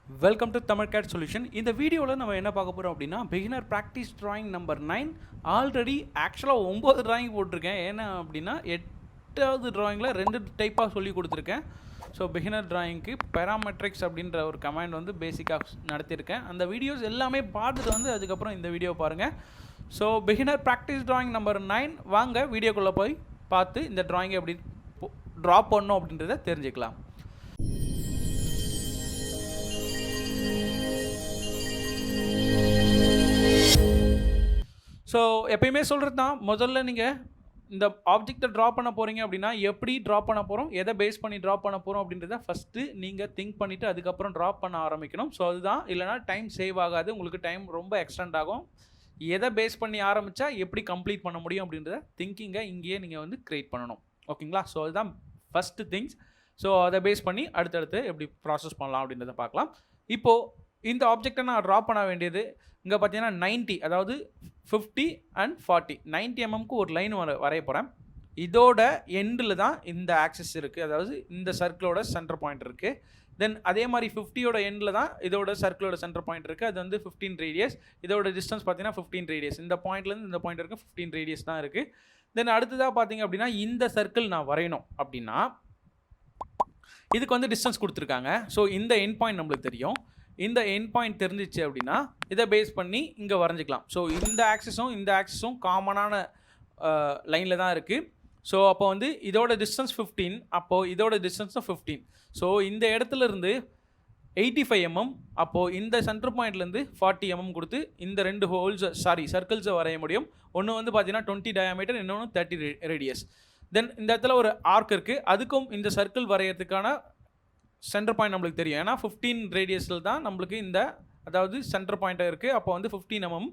Welcome to AutoCAD solution. இந்த வீடியோவில் நம்ம என்ன பார்க்க போகிறோம் அப்படின்னா beginner practice drawing number 9. Already ஆக்சுவலாக 9 ட்ராயிங் போட்டிருக்கேன். ஏன்னா அப்படின்னா 8வது ட்ராயிங்கில் 2 டைப்பாக சொல்லி கொடுத்துருக்கேன். ஸோ பிகினர் ட்ராயிங்க்கு பேராமெட்ரிக்ஸ் அப்படின்ற ஒரு கமாண்ட் வந்து பேசிக்காக நடத்தியிருக்கேன். அந்த வீடியோஸ் எல்லாமே பார்த்துட்டு வந்து அதுக்கப்புறம் இந்த வீடியோ பாருங்கள். So beginner practice drawing number 9 வாங்க வீடியோக்குள்ளே போய் பார்த்து இந்த ட்ராயிங்கை எப்படி ட்ரா பண்ணணும் அப்படின்றத தெரிஞ்சுக்கலாம். ஸோ எப்பயுமே சொல்கிறது தான், முதல்ல நீங்கள் இந்த ஆப்ஜெக்டை ட்ரா பண்ண போகிறீங்க அப்படின்னா எப்படி ட்ரா பண்ண போகிறோம், எதை பேஸ் பண்ணி ட்ரா பண்ண போகிறோம் அப்படின்றத ஃபஸ்ட்டு நீங்கள் திங்க் பண்ணிவிட்டு அதுக்கப்புறம் ட்ரா பண்ண ஆரம்பிக்கணும். ஸோ அதுதான், இல்லைனா டைம் சேவ் ஆகாது, உங்களுக்கு டைம் ரொம்ப எக்ஸ்டெண்ட் ஆகும். எதை பேஸ் பண்ணி ஆரம்பித்தா எப்படி கம்ப்ளீட் பண்ண முடியும் அப்படின்றத திங்கிங்கை இங்கேயே நீங்கள் வந்து க்ரியேட் பண்ணணும். ஓகேங்களா? ஸோ அதுதான் ஃபஸ்ட்டு திங்ஸ். ஸோ அதை பேஸ் பண்ணி அடுத்தடுத்து எப்படி ப்ராசஸ் பண்ணலாம் அப்படின்றத பார்க்கலாம். இப்போது இந்த ஆப்ஜெக்டை நான் ட்ரா பண்ண வேண்டியது இங்கே பார்த்தீங்கன்னா 90, அதாவது 50 and 40, 90 mm ஒரு லைன் வரைய போகிறேன். இதோட எண்டில் தான் இந்த ஆக்சிஸ் இருக்குது, அதாவது இந்த சர்க்கிளோட சென்டர் பாயிண்ட் இருக்குது. தென் அதே மாதிரி 50யோட எண்டில் தான் இதோட சர்க்கிளோட சென்டர் பாயிண்ட் இருக்குது, அது வந்து 15 ரேடியஸ். இதோட டிஸ்டன்ஸ் பார்த்தீங்கன்னா 15 ரேடியஸ். இந்த பாயிண்ட்லேருந்து இந்த பாயிண்ட் இருக்குது 15 ரேடியஸ் தான் இருக்குது. தென் அடுத்ததாக பார்த்தீங்க அப்படின்னா இந்த சர்க்கிள் நான் வரையணும் அப்படின்னா இதுக்கு வந்து டிஸ்டன்ஸ் கொடுத்துருக்காங்க. ஸோ இந்த எண்ட் பாயிண்ட் நம்மளுக்கு தெரியும். இந்த எண்ட் பாயிண்ட் தெரிஞ்சிச்சு அப்படின்னா இதை பேஸ் பண்ணி இங்கே வரைஞ்சிக்கலாம். ஸோ இந்த ஆக்சிஸும் காமனான லைனில் தான் இருக்குது. ஸோ அப்போ வந்து இதோட டிஸ்டன்ஸ் 15, அப்போது இதோட டிஸ்டன்ஸும் 15. ஸோ இந்த இடத்துலேருந்து 85 mm, அப்போது இந்த சென்டர் பாயிண்ட்லேருந்து 40 mm கொடுத்து இந்த ரெண்டு சர்க்கிள்ஸை வரைய முடியும். ஒன்று வந்து பார்த்தீங்கன்னா 20 டயாமீட்டர், இன்னொன்று 30 ரேடியஸ். தென் இந்த இடத்துல ஒரு ஆர்க் இருக்குது, அதுக்கும் இந்த சர்க்கிள் வரைகிறதுக்கான சென்டர் பாயிண்ட் நம்மளுக்கு தெரியும். ஏன்னா 15 ரேடியஸில் தான் நம்மளுக்கு இந்த, அதாவது சென்டர் பாயிண்ட்டாக இருக்குது. அப்போ வந்து 15 mm.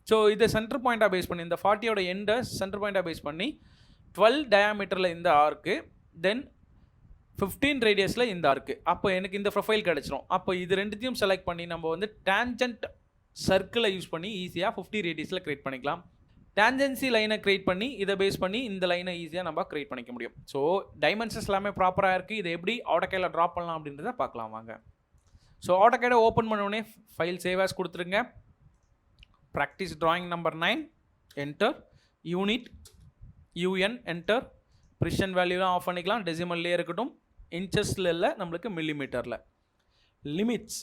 ஸோ இதை சென்டர் பாயிண்ட்டாக பேஸ் பண்ணி இந்த 40யோட எண்டை சென்டர் பாயிண்ட்டாக பேஸ் பண்ணி 12 டயாமீட்டரில் இந்த ஆர்க்கு, தென் 15 ரேடியஸில் இந்த ஆர்க்கு. அப்போ எனக்கு இந்த ப்ரொஃபைல் கிடச்சிரும். அப்போ இது ரெண்டுத்தையும் செலக்ட் பண்ணி நம்ம வந்து டேன்ஜென்ட் சர்க்கிளை யூஸ் பண்ணி ஈஸியாக 50 ரேடியஸில் க்ரியேட் பண்ணிக்கலாம். டேன்ஜென்சி லைனை க்ரியேட் பண்ணி இதை பேஸ் பண்ணி இந்த லைனை ஈஸியாக நம்ம க்ரியேட் பண்ணிக்க முடியும். ஸோ டைமென்ஷன்ஸ் எல்லாமே ப்ராப்பராக இருக்குது. இதை எப்படி AutoCADல ட்ரா பண்ணலாம் அப்படின்றத பார்க்கலாம் வாங்க. ஸோ AutoCAD ஓப்பன் பண்ணோடனே ஃபைல் சேவ் ஆஸ் கொடுத்துருங்க. Practice drawing number 9, enter. Unit UN enter. Precision வேல்யூலாம் ஆஃப் பண்ணிக்கலாம், டெசிமல்லே இருக்கட்டும். இன்ச்சஸில் இல்லை, நம்மளுக்கு மில்லிமீட்டரில். Limits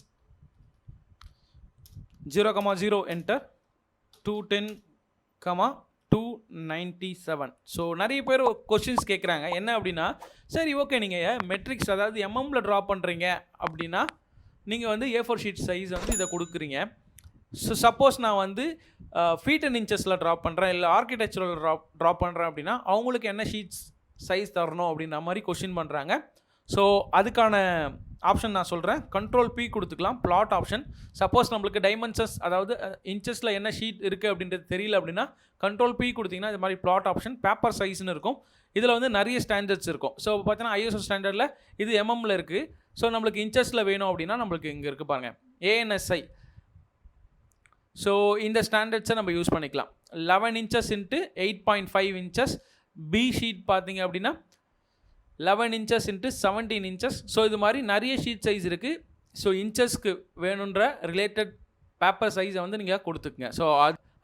0,0 enter. 210,297. ஸோ நிறைய பேர் கொஸ்டின்ஸ் கேட்குறாங்க என்ன அப்படின்னா, சரி ஓகே நீங்கள் மெட்ரிக்ஸ் அதாவது எம்எம்மில் ட்ரா பண்ணுறீங்க அப்படின்னா நீங்கள் வந்து A4 ஷீட் சைஸ் வந்து இதை கொடுக்குறீங்க. ஸோ சப்போஸ் நான் வந்து ஃபீட் அண்ட் இன்ச்சஸில் ட்ரா பண்ணுறேன், இல்லை ஆர்கிடெக்சரில் ட்ரா பண்ணுறேன் அப்படின்னா அவங்களுக்கு என்ன ஷீட்ஸ் சைஸ் தரணும் அப்படின்ற மாதிரி கொஸ்டின் பண்ணுறாங்க. ஸோ அதுக்கான ஆப்ஷன் நான் சொல்கிறேன். Ctrl+P கொடுத்துக்கலாம், பிளாட் ஆப்ஷன். சப்போஸ் நம்மளுக்கு டைமென்ஷன்ஸ் அதாவது இன்ச்சஸில் என்ன ஷீட் இருக்குது அப்படின்றது தெரியல அப்படின்னா Ctrl+P கொடுத்தீங்கன்னா இது மாதிரி பிளாட் ஆப்ஷன், பேப்பர் சைஸ்னு இருக்கும். இதில் வந்து நிறைய ஸ்டாண்டர்ட்ஸ் இருக்கும். ஸோ பார்த்தீங்கன்னா ISO ஸ்டாண்டர்டில் இது எம்எம்மில் இருக்குது. ஸோ நம்மளுக்கு இன்ச்சஸில் வேணும் அப்படின்னா நம்மளுக்கு இங்கே இருக்குது பாருங்கள், ANSI. ஸோ இந்த ஸ்டாண்டர்ட்ஸை நம்ம யூஸ் பண்ணிக்கலாம். 11 inches × 8.5 inches. பி ஷீட் பார்த்தீங்க அப்படின்னா 11 inches × 17 inches. ஸோ இது மாதிரி நிறைய ஷீட் சைஸ் இருக்குது. ஸோ இன்ச்சஸ்க்கு வேணுன்ற ரிலேட்டட் பேப்பர் சைஸை வந்து நீங்கள் கொடுத்துக்குங்க. ஸோ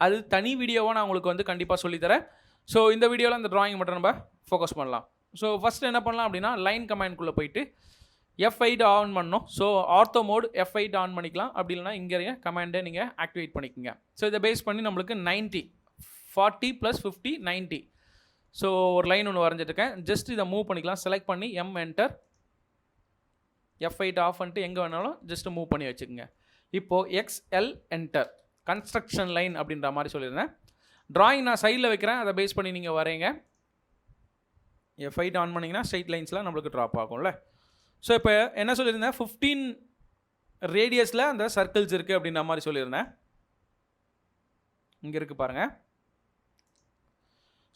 அது தனி வீடியோவாக நான் உங்களுக்கு வந்து கண்டிப்பாக சொல்லித்தரேன். ஸோ இந்த வீடியோவில் அந்த ட்ராயிங் மட்டும் நம்ம ஃபோக்கஸ் பண்ணலாம். ஸோ ஃபஸ்ட்டு என்ன பண்ணலாம் அப்படின்னா லைன் கமாண்ட்குள்ளே போயிட்டு F8 ஆன் பண்ணணும். So ortho mode F8 on பண்ணிக்கலாம். அப்படி இல்லைனா இங்கே கமாண்டை நீங்கள் ஆக்டிவேட் பண்ணிக்கோங்க. ஸோ இதை பேஸ் பண்ணி நம்மளுக்கு 90, 40 + 50 90. ஸோ ஒரு லைன் ஒன்று வரைஞ்சிட்ருக்கேன். ஜஸ்ட் இதை மூவ் பண்ணிக்கலாம். செலக்ட் பண்ணி என்டர். F8 ஆஃப் பண்ணிட்டு எங்கே வேணாலும் ஜஸ்ட்டு மூவ் பண்ணி வச்சுக்கோங்க. இப்போது XL என்டர். கன்ஸ்ட்ரக்ஷன் லைன் அப்படின்ற மாதிரி சொல்லியிருந்தேன். ட்ராயிங் நான் சைடில் வைக்கிறேன், அதை பேஸ் பண்ணி நீங்கள் வரைங்க. F8 ஆன் பண்ணிங்கன்னா ஸ்ட்ரைட் லைன்ஸ்லாம் நம்மளுக்கு ட்ராப் ஆகும்ல. ஸோ இப்போ என்ன சொல்லியிருந்தேன், 15 ரேடியஸில் அந்த சர்க்கிள்ஸ் இருக்குது அப்படின்ற மாதிரி சொல்லியிருந்தேன். இங்கே இருக்குது பாருங்கள்.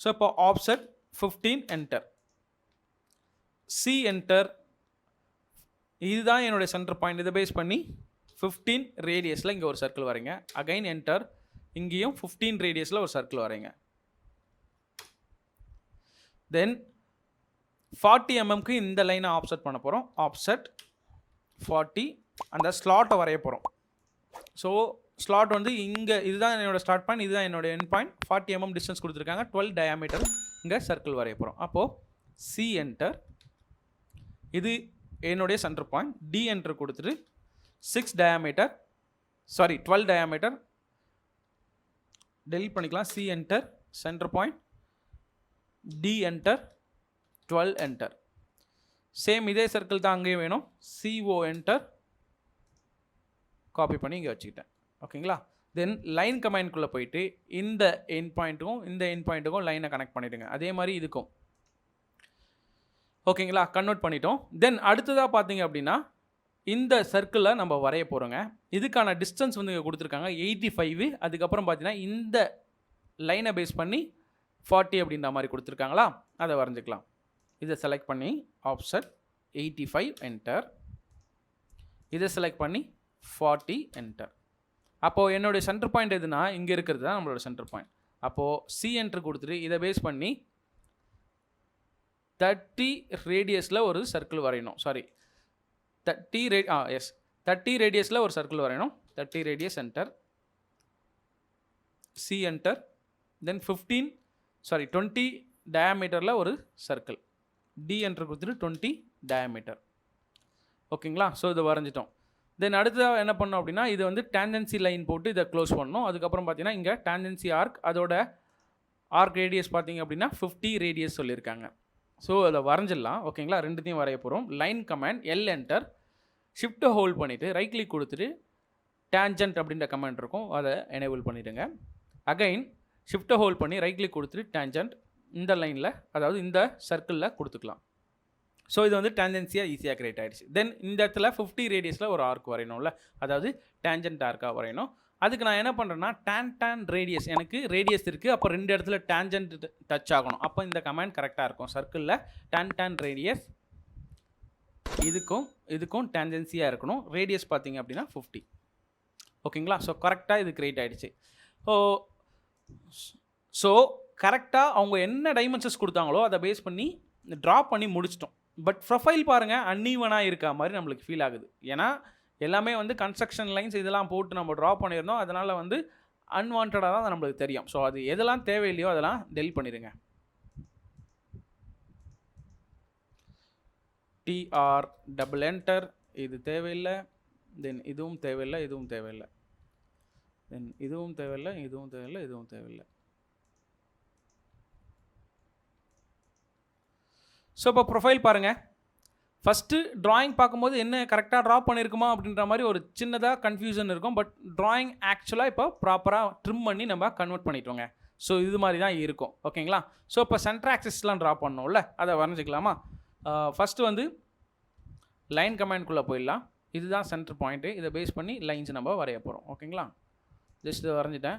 ஸோ இப்போ ஆப்செட் 15 என்டர். C enter. இதுதான் என்னுடைய சென்டர் பாயிண்ட். இதை பேஸ் பண்ணி 15 ரேடியஸில் இங்கே ஒரு சர்க்கிள் வரைங்க. Again enter. இங்கேயும் 15 ரேடியஸில் ஒரு சர்க்கிள் வரைங்க. தென் 40 mmக்கு இந்த லைனை ஆப்செட் பண்ண போகிறோம். ஆப்செட் 40 அந்த ஸ்லாட்டை வரைய போகிறோம். ஸோ ஸ்லாட் வந்து இங்கே இதுதான் என்னோடய ஸ்டார்ட் பாயிண்ட், இதுதான் என்னோடய எண்ட் பாயிண்ட். 40 mm டிஸ்டன்ஸ் கொடுத்துருக்காங்க. 12 டயாமீட்டர் இங்கே சர்க்கிள் வரைய போகிறோம். அப்போது சி என்டர், இது என்னுடைய சென்டர் பாயிண்ட். டி என்டர் கொடுத்துட்டு 6 டயாமீட்டர், சாரி 12 டயாமீட்டர் டெலிட் பண்ணிக்கலாம். C enter center point, D enter, 12 enter. Same இதே சர்க்கிள் தான் அங்கேயும் வேணும். CO என்டர், காப்பி பண்ணி இங்கே வச்சுக்கிட்டேன். ஓகேங்களா. தென் லைன் கமாண்ட்குள்ளே போயிட்டு இந்த எண்ட் பாயிண்ட்டுக்கும் இந்த எண்ட் பாயிண்ட்டுக்கும் லைனை கனெக்ட் பண்ணிவிடுங்க. அதே மாதிரி இதுக்கும். ஓகேங்களா, கன்வெர்ட் பண்ணிட்டோம். தென் அடுத்ததாக பார்த்தீங்க அப்படின்னா இந்த சர்க்கிளில் நம்ம வரைய போகிறோங்க. இதுக்கான டிஸ்டன்ஸ் வந்து இங்கே கொடுத்துருக்காங்க 85. அதுக்கப்புறம் பார்த்தீங்கன்னா இந்த லைனை பேஸ் பண்ணி 40 அப்படின்ற மாதிரி கொடுத்துருக்காங்களா, அதை வரைஞ்சிக்கலாம். இதை செலக்ட் பண்ணி ஆப்செட் 85 என்டர், இதை செலக்ட் பண்ணி 40 என்டர். அப்போது என்னுடைய சென்டர் பாயிண்ட் எதுனா இங்கே இருக்கிறது தான் நம்மளோட சென்டர் பாயிண்ட். அப்போது சி என்டர் கொடுத்துட்டு இதை பேஸ் பண்ணி 30 ரேடியஸில் ஒரு சர்க்கிள் வரையணும். சாரி 30 ரேடியஸில் ஒரு சர்க்கிள் வரையணும். 30 ரேடியஸ் என்டர், சி என்டர். தென் 20 டயாமீட்டரில் ஒரு சர்க்கிள். டி என்டர் கொடுத்துட்டு 20 டயாமீட்டர். ஓகேங்களா. ஸோ இதை வரைஞ்சிட்டோம். தென் அடுத்ததாக என்ன பண்ணோம் அப்படின்னா இது வந்து டேஞ்சன்சி லைன் போட்டு இதை க்ளோஸ் பண்ணணும். அதுக்கப்புறம் பார்த்தீங்கன்னா இங்கே டேஞ்சன்சி ஆர்க், அதோட ஆர்க் ரேடியஸ் பார்த்தீங்க அப்படின்னா 50 ரேடியஸ் சொல்லியிருக்காங்க. ஸோ அதை வரைஞ்சிடலாம். ஓகேங்களா, ரெண்டுத்தையும் வரைய போகிறோம். லைன் கமாண்ட் எல் என்டர், ஷிஃப்ட்டை ஹோல்ட் பண்ணிவிட்டு ரைட் கிளிக் கொடுத்துட்டு டேஞ்சன்ட் அப்படின்ற கமாண்ட் இருக்கும், அதை எனேபிள் பண்ணிவிடுங்க. அகைன் ஷிஃப்ட்டை ஹோல்ட் பண்ணி ரைட் கிளிக் கொடுத்துட்டு டேஞ்சன்ட் இந்த லைனில், அதாவது இந்த சர்க்கிளில் கொடுத்துக்கலாம். ஸோ இது வந்து டேஞ்சன்சியாக ஈஸியாக கிரியேட் ஆகிடுச்சு. தென் இந்த இடத்துல 50 ரேடியஸில் ஒரு ஆர்க் வரையணும்ல, அதாவது டேஞ்சன்ட் ஆர்க்காக வரையணும். அதுக்கு நான் என்ன பண்ணுறேன்னா டேன் ரேடியஸ், எனக்கு ரேடியஸ் இருக்குது, அப்போ 2 இடத்துல டேஞ்சன்ட் டச் ஆகணும். அப்போ இந்த கமாண்ட் கரெக்டாக இருக்கும். சர்க்கிளில் டேன் ரேடியஸ், இதுக்கும் டேஞ்சன்சியாக இருக்கணும். ரேடியஸ் பார்த்தீங்க அப்படின்னா 50. ஓகேங்களா. ஸோ கரெக்டாக இது கிரியேட் ஆகிடுச்சு. ஸோ கரெக்டாக அவங்க என்ன டைமென்ஷன்ஸ் கொடுத்தாங்களோ அதை பேஸ் பண்ணி ட்ரா பண்ணி முடிச்சிட்டோம். பட் ப்ரொஃபைல் பாருங்கள் அன்ஈவனாக இருக்கா மாதிரி நம்மளுக்கு ஃபீல் ஆகுது. ஏன்னா எல்லாமே வந்து கன்ஸ்ட்ரக்ஷன் லைன்ஸ் இதெல்லாம் போட்டு நம்ம ட்ரா பண்ணியிருந்தோம். அதனால் வந்து அன்வான்டாக தான் நம்மளுக்கு தெரியும். ஸோ அது எதெல்லாம் தேவையில்லையோ அதெல்லாம் டெலிட் பண்ணிடுங்க. TR டபுள் என்டர், இது தேவையில்லை. தென் இதுவும் தேவையில்லை, இதுவும் தேவையில்லை. தென் இதுவும் தேவையில்லை, இதுவும் தேவையில்லை, இதுவும் தேவையில்லை. ஸோ இப்போ ப்ரொஃபைல் பாருங்கள். ஃபஸ்ட்டு ட்ராயிங் பார்க்கும்போது என்ன கரெக்டாக ட்ரா பண்ணியிருக்குமா அப்படின்ற மாதிரி ஒரு சின்னதாக கன்ஃபியூஷன் இருக்கும். பட் ட்ராயிங் ஆக்சுவலாக இப்போ ப்ராப்பராக ட்ரிம் பண்ணி நம்ம கன்வெர்ட் பண்ணிட்டோங்க. ஸோ இது மாதிரி தான் இருக்கும். ஓகேங்களா. ஸோ இப்போ சென்டர் ஆக்சிஸ்லாம் ட்ரா பண்ணோம்ல, அதை வரைஞ்சிக்கலாமா. ஃபஸ்ட்டு வந்து லைன் கமாண்ட்குள்ளே போயிடலாம். இதுதான் சென்டர் பாயிண்ட்டு. இதை பேஸ் பண்ணி லைன்ஸ் நம்ம வரைய போகிறோம். ஓகேங்களா. ஜஸ்ட் இதை வரைஞ்சிட்டேன்.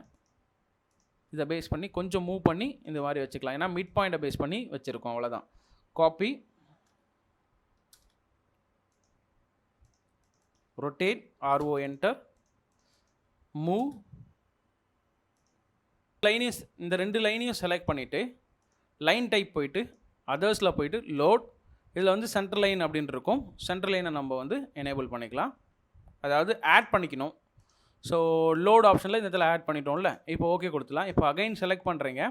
இதை பேஸ் பண்ணி கொஞ்சம் மூவ் பண்ணி இந்த மாதிரி வச்சுக்கலாம். ஏன்னா மிட் பாயிண்ட்டை பேஸ் பண்ணி வச்சுருக்கோம், அவ்வளோதான். Copy, rotate, RO enter, move. லைனையும் இந்த 2 லைனையும் செலக்ட் பண்ணிவிட்டு லைன் டைப் போயிட்டு அதர்ஸில் போயிட்டு லோட், இதில் வந்து சென்டர் லைன் அப்படின்னு இருக்கும். சென்டர் லைனை நம்ம வந்து எனேபிள் பண்ணிக்கலாம், அதாவது ஆட் பண்ணிக்கணும். ஸோ லோட் ஆப்ஷனில் இந்த இடத்துல ஆட் பண்ணிட்டோம்ல, இப்போ ஓகே கொடுத்துலாம். இப்போ அகைன் செலக்ட் பண்ணுறீங்க.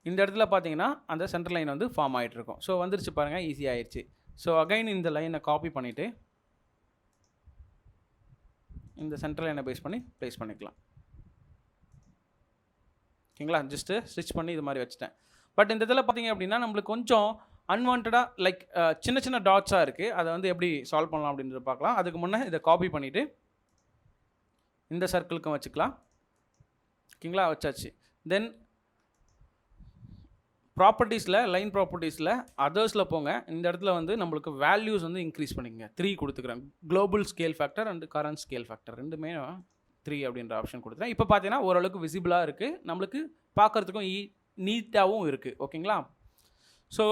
இந்த இடத்துல பார்த்தீங்கன்னா அந்த சென்டர் லைன் வந்து ஃபார்ம் ஆகிட்டு இருக்கும். ஸோ வந்துருச்சு பாருங்கள், ஈஸியாக ஆயிடுச்சு. ஸோ அகைன் இந்த லைனை காப்பி பண்ணிவிட்டு இந்த சென்டர் லைனை பேஸ் பண்ணி ப்ளேஸ் பண்ணிக்கலாம். ஓகேங்களா. ஜஸ்ட்டு ஸ்டிச் பண்ணி இது மாதிரி வச்சுட்டேன். பட் இந்த இதில் பார்த்தீங்க அப்படின்னா நம்மளுக்கு கொஞ்சம் அன்வான்டாக லைக் சின்ன சின்ன டாட்ஸாக இருக்குது. அதை வந்து எப்படி சால்வ் பண்ணலாம் அப்படின்றத பார்க்கலாம். அதுக்கு முன்னே இதை காப்பி பண்ணிவிட்டு இந்த சர்க்கிளுக்கும் வச்சுக்கலாம். ஓகேங்களா, வச்சாச்சு. தென் ப்ராப்பர்ட்டிஸில், லைன் ப்ராப்பர்ட்டிஸில் அதர்ஸில் போங்க. இந்த இடத்துல வந்து நம்மளுக்கு வேல்யூஸ் வந்து இன்க்ரீஸ் பண்ணிக்கங்க. 3 கொடுத்துக்கிறேன். Global scale factor and current scale factor ரெண்டுமே 3 அப்படின்ற ஆப்ஷன் கொடுத்துறேன். இப்போ பார்த்தீங்கன்னா ஓரளவுக்கு விசிபிளாக இருக்குது, நம்மளுக்கு பார்க்குறதுக்கும் நீட்டாகவும் இருக்குது. ஓகேங்களா. ஸோ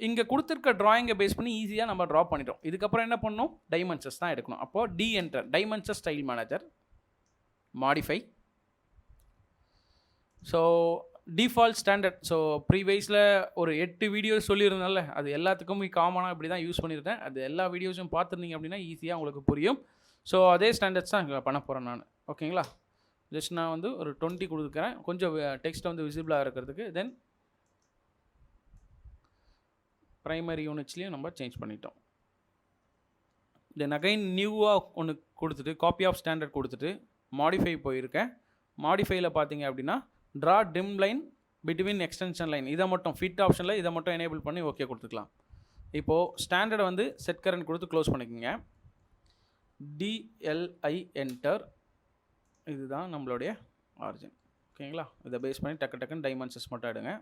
இங்கே கொடுத்துருக்க ட்ராயிங்கை பேஸ் பண்ணி ஈஸியாக நம்ம ட்ரா பண்ணிட்டோம். இதுக்கப்புறம் என்ன பண்ணணும், டைமென்ஷன்ஸ் தான் எடுக்கணும். அப்போது D enter, dimension style manager, modify. So default standard. So ப்ரீவைஸில் ஒரு 8 வீடியோஸ் சொல்லியிருந்தேன்ல, அது எல்லாத்துக்கும் காமனாக இப்படி தான் யூஸ் பண்ணியிருந்தேன். அது எல்லா வீடியோஸும் பார்த்துருந்தீங்க அப்படின்னா ஈஸியாக உங்களுக்கு புரியும். ஸோ அதே ஸ்டாண்டர்ட்ஸ் தான் இங்கே பண்ண போகிறேன் நான். ஓகேங்களா? ஜஸ்ட் நான் வந்து ஒரு 20 கொடுக்குறேன், கொஞ்சம் டெக்ஸ்ட் வந்து விசிபிளாக இருக்கிறதுக்கு. தென் ப்ரைமரி யூனிட்ஸ்லேயும் நம்ம சேஞ்ச் பண்ணிட்டோம். தென் அகைன் நியூவாக ஒன்று கொடுத்துட்டு காப்பி ஆஃப் ஸ்டாண்டர்ட் கொடுத்துட்டு மாடிஃபை போயிருக்கேன். மாடிஃபைல பார்த்தீங்க அப்படின்னா draw dim line between extension line, இதை மட்டும் ஃபிட் ஆப்ஷனில் இதை மட்டும் எனேபிள் பண்ணி ஓகே கொடுத்துக்கலாம். இப்போது ஸ்டாண்டர்டை வந்து செட் கரண்ட் கொடுத்து க்ளோஸ் பண்ணிக்கோங்க. DLI என்டர், இதுதான் நம்மளுடைய ஆரிஜின். ஓகேங்களா? இதை பேஸ் பண்ணி டக்குன்னு டைமென்ஷன்ஸ் மட்டும் எடுங்க.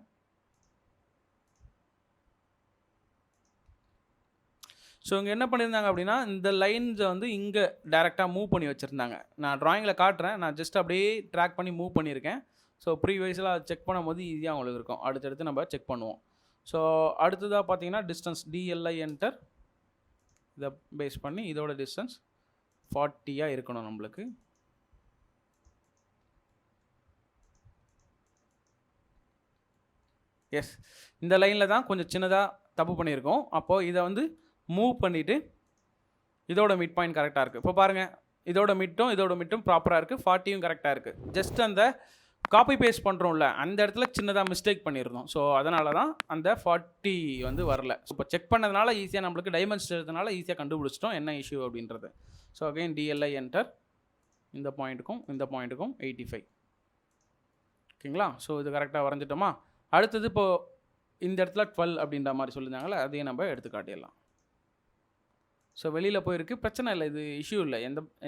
ஸோ இங்கே என்ன பண்ணியிருந்தாங்க அப்படின்னா இந்த லைன்ஸை வந்து இங்கே டேரெக்டாக மூவ் பண்ணி வச்சுருந்தாங்க. நான் ட்ராயிங்கில் காட்டுறேன், நான் ஜஸ்ட் அப்படியே ட்ராக் பண்ணி மூவ் பண்ணியிருக்கேன். ஸோ ப்ரீவைஸில் செக் பண்ணும்போது ஈஸியாக உங்களுக்கு இருக்கும். அடுத்தடுத்து நம்ம செக் பண்ணுவோம். ஸோ அடுத்ததாக பார்த்தீங்கன்னா டிஸ்டன்ஸ் DLI என்டர், இதை பேஸ் பண்ணி இதோட டிஸ்டன்ஸ் 40 இருக்கணும் நம்மளுக்கு. எஸ், இந்த லைனில் தான் கொஞ்சம் சின்னதாக தப்பு பண்ணியிருக்கோம். அப்போது இதை வந்து மூவ் பண்ணிவிட்டு இதோட மிட் பாயிண்ட் கரெக்டாக இருக்குது. இப்போ பாருங்கள், இதோட மிட்டும் ப்ராப்பராக இருக்குது, 40யும் கரெக்டாக இருக்குது. ஜஸ்ட் அந்த காப்பி பேஸ்ட் பண்ணுறோம்ல அந்த இடத்துல சின்னதாக மிஸ்டேக் பண்ணியிருந்தோம். ஸோ அதனால தான் அந்த 40 வந்து வரல. இப்போ செக் பண்ணதுனால ஈஸியாக நம்மளுக்கு டைமென்ஷன் எடுத்தனால ஈஸியாக கண்டுபிடிச்சிட்டோம் என்ன இஷ்யூ அப்படின்றது. ஸோ அகைன் DLI என்டர், இந்த பாயிண்ட்டுக்கும் 85. ஓகேங்களா? ஸோ இது கரெக்டாக வரைஞ்சிட்டோமா? அடுத்தது இப்போது இந்த இடத்துல 12 அப்படின்ற மாதிரி சொல்லியிருந்தாங்களே, அதையும் நம்ம எடுத்து காட்டிடலாம். ஸோ வெளியில் போயிருக்கு, பிரச்சனை இல்லை, இது இஷ்யூ இல்லை.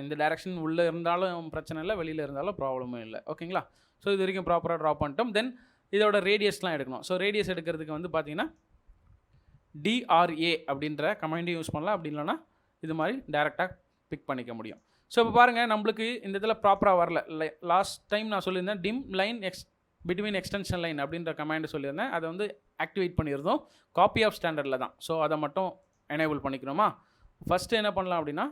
எந்த டேரெக்ஷன் உள்ளே இருந்தாலும் பிரச்சனை இல்லை, வெளியில் இருந்தாலும் ப்ராப்ளமும் இல்லை. ஓகேங்களா? ஸோ இது வரைக்கும் ப்ராப்பராக ட்ரா பண்ணிட்டோம். தென் இதோட ரேடியஸ்லாம் எடுக்கணும். ஸோ ரேடியஸ் எடுக்கிறதுக்கு வந்து பார்த்தீங்கன்னா DRA அப்படின்ற கமாண்டையும் யூஸ் பண்ணலாம். அப்படி இல்லைனா இது மாதிரி டேரெக்டாக பிக் பண்ணிக்க முடியும். ஸோ இப்போ பாருங்கள், நம்மளுக்கு இந்த இதில் ப்ராப்பராக வரல. லாஸ்ட் டைம் நான் சொல்லியிருந்தேன் dim line between extension line அப்படின்ற கமாண்ட் சொல்லியிருந்தேன். அதை வந்து ஆக்டிவேட் பண்ணியிருந்தோம் காப்பி ஆஃப் ஸ்டாண்டர்டில் தான். ஸோ அதை மட்டும் எனேபிள் பண்ணிக்கணுமா? ஃபஸ்ட்டு என்ன பண்ணலாம் அப்படின்னா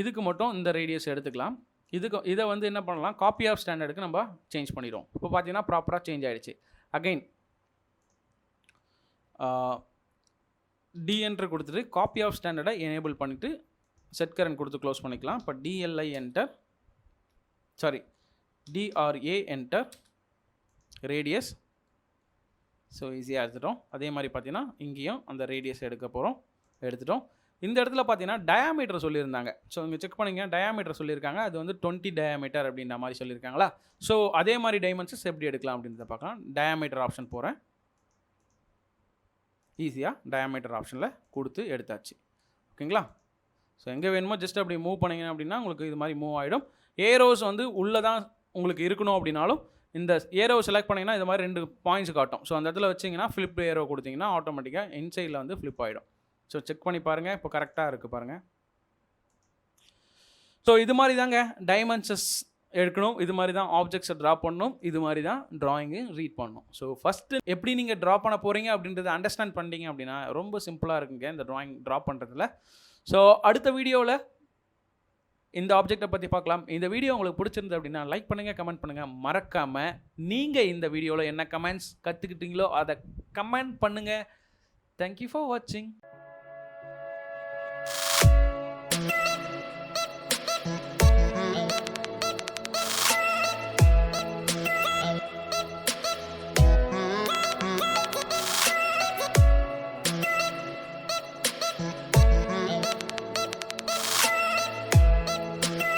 இதுக்கு மட்டும் இந்த ரேடியஸ் எடுத்துக்கலாம். இதை வந்து என்ன பண்ணலாம், காப்பி ஆஃப் ஸ்டாண்டர்டுக்கு நம்ம சேஞ்ச் பண்ணிடுவோம். இப்போ பார்த்தீங்கன்னா ப்ராப்பராக சேஞ்ச் ஆகிடுச்சு. அகைன் என்டர் கொடுத்துட்டு காப்பி ஆஃப் ஸ்டாண்டர்டை எனேபிள் பண்ணிவிட்டு செட் கரண்ட் கொடுத்து க்ளோஸ் பண்ணிக்கலாம். இப்போ DLI enter, DRA enter, radius. So ஈஸியாக எடுத்துட்டோம். அதே மாதிரி பார்த்தீங்கன்னா இங்கேயும் அந்த ரேடியஸ் எடுத்துட்டோம். இந்த இடத்துல பார்த்தீங்கன்னா டயாமீட்டர் சொல்லியிருந்தாங்க. ஸோ இங்கே செக் பண்ணிங்க, டயாமீட்டர் சொல்லியிருக்காங்க. அது வந்து 20 டயாமீட்டர் அப்படின்ற மாதிரி சொல்லியிருக்காங்களா? ஸோ அதே மாதிரி டைமென்ஷன்ஸ் எப்படி எடுக்கலாம் அப்படின்றத பார்க்கலாம். டயாமீட்டர் ஆப்ஷன் போகிறேன். ஈஸியாக டயாமீட்டர் ஆப்ஷனில் கொடுத்து எடுத்தாச்சு. ஓகேங்களா? ஸோ எங்கே வேணுமோ ஜஸ்ட் அப்படி மூவ் பண்ணிங்க அப்படின்னா உங்களுக்கு இது மாதிரி மூவ் ஆகிடும். ஏரோஸ் வந்து உள்ளே தான் உங்களுக்கு இருக்கணும் அப்படின்னாலும் இந்த ஏரோ செலக்ட் பண்ணிங்கன்னா இது மாதிரி 2 பாயிண்ட்ஸ் காட்டும். ஸோ அந்த இடத்துல வச்சிங்கன்னா ஃப்ளிப் ஏரோ கொடுத்தீங்கன்னா ஆட்டோமேட்டிக்காக இன்சைடில் வந்து ஃப்ளிப் ஆகிடும். ஸோ செக் பண்ணி பாருங்கள், இப்போ கரெக்டாக இருக்குது பாருங்கள். ஸோ இது மாதிரி தாங்க டைமென்ஷன்ஸ் எடுக்கணும், இது மாதிரி தான் ஆப்ஜெக்ட்ஸை ட்ரா பண்ணணும், இது மாதிரி தான் ட்ராயிங்கு ரீட் பண்ணணும். ஸோ ஃபஸ்ட்டு எப்படி நீங்கள் ட்ரா பண்ண போகிறீங்க அப்படின்றத அண்டர்ஸ்டாண்ட் பண்ணிட்டீங்க அப்படின்னா ரொம்ப சிம்பிளாக இருக்குங்க இந்த ட்ராயிங் ட்ரா பண்ணுறதுல. ஸோ அடுத்த வீடியோவில் இந்த ஆப்ஜெக்டை பற்றி பார்க்கலாம். இந்த வீடியோ உங்களுக்கு பிடிச்சிருந்தது அப்படின்னா லைக் பண்ணுங்கள், கமெண்ட் பண்ணுங்கள். மறக்காமல் நீங்கள் இந்த வீடியோவில் என்ன கமெண்ட்ஸ் கற்றுக்கிட்டீங்களோ அதை கமெண்ட் பண்ணுங்கள். Thank you for watching.